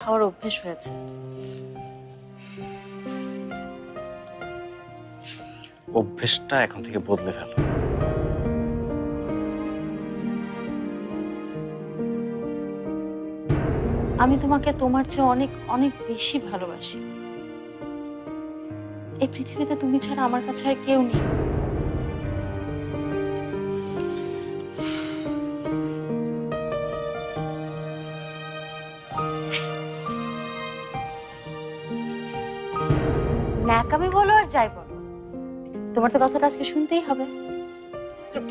খাওয়ার অভ্যেস হয়েছে। অভ্যেসটা এখন থেকে বদলে ফেলো। আমি তোমাকে তোমার চেয়ে অনেক অনেক বেশি ভালোবাসি। এই পৃথিবীতে তুমি ছাড়া আমার কাছে আর কেউ নেই। ন্যাকামি বলো আর যাই বলো, তোমার তো কথাটা আজকে শুনতেই হবে।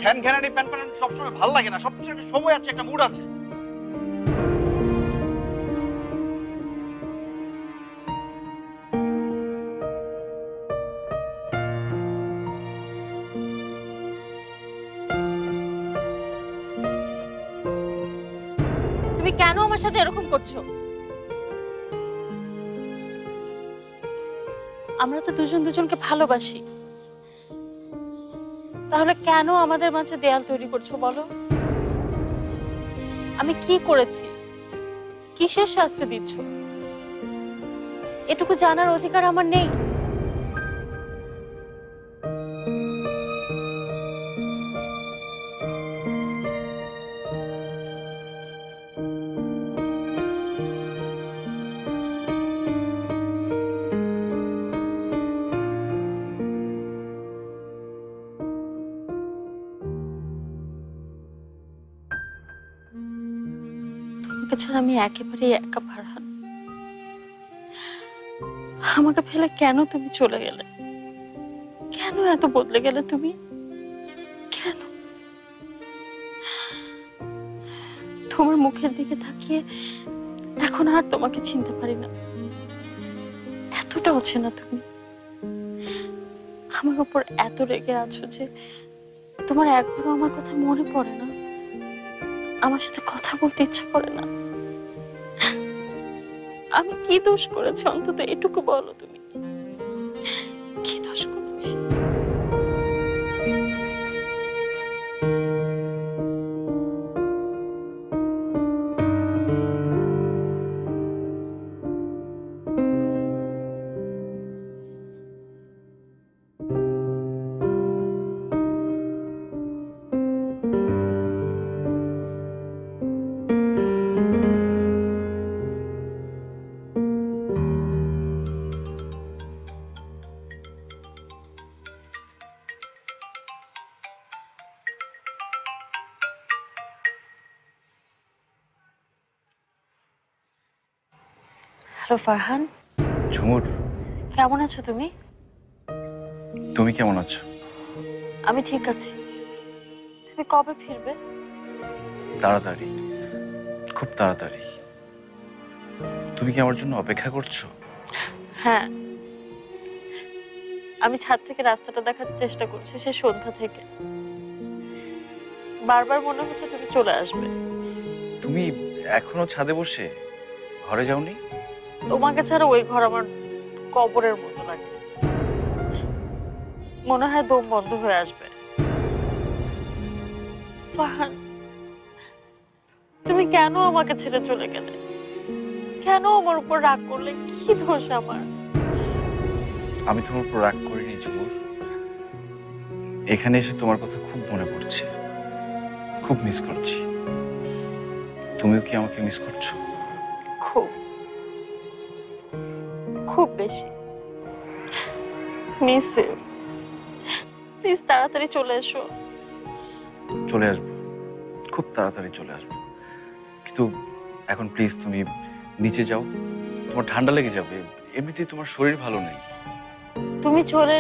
ঘ্যান ঘ্যানানি প্যান প্যান সবসময় ভালো লাগে না, সবকিছু একটা সময় আছে, একটা মুড আছে। তুমি কেন আমার সাথে এরকম করছো? আমরা তো দুজন দুজনকে ভালোবাসি, তাহলে কেন আমাদের মাঝে দেয়াল তৈরি করছো বলো? আমি কি করেছি? কিসের শাস্তি দিচ্ছ? এটুকু জানার অধিকার আমার নেই? তোমাকে ছাড়া আমি একেবারেই একা ফারহান। আমাকে ফেলে কেন তুমি চলে গেলে? কেন এত বদলে গেলে তুমি? কেন? তোমার মুখের দিকে তাকিয়ে এখন আর তোমাকে চিনতে পারি না। এতটা হচ্ছে না তুমি আমার উপর এত রেগে আছো যে তোমার একবারও আমার কথা মনে পড়ে না, আমার সাথে কথা বলতে ইচ্ছা করে না। আমি কি দোষ করেছি অন্তত এটুকু বলো তুমি, কি দোষ করেছি? হ্যালো ফারহান, ঝুমুর, কেমন আছো তুমি? তুমি কেমন আছো? আমি ঠিক আছি। তুমি কবে ফিরবে? তাড়াতাড়ি, খুব তাড়াতাড়ি। তুমি কি আমার জন্য অপেক্ষা করছো? হ্যাঁ, আমি ছাদ থেকে রাস্তাটা দেখার চেষ্টা করছি সে সন্ধ্যা থেকে। বারবার মনে হচ্ছে তুমি চলে আসবে। তুমি এখনো ছাদে বসে ঘরে যাওনি? তোমাকে ছাড়া ওই ঘর আমার কবরের মতো লাগে। মনে হয় দম বন্ধ হয়ে আসবে। ফারহান, তুমি কেন আমাকে ছেড়ে চলে গেলে? কেন আমার উপর রাগ করলে? কি দোষ আমার? আমি তোমার উপর রাগ করিনি ঝুমুর। এখানে এসে তোমার কথা খুব মনে পড়ছে, খুব মিস করছি। তুমিও কি আমাকে মিস করছো? খুব, খুব বেশি মিস ইউ। প্লিজ তাড়াতাড়ি চলে এসো। চলে আসবো, খুব তাড়াতাড়ি চলে আসবো। কিন্তু এখন প্লিজ তুমি নিচে যাও, তোমার ঠান্ডা লেগে যাবে। এমনিতেই তোমার শরীর ভালো নেই। তুমি চলে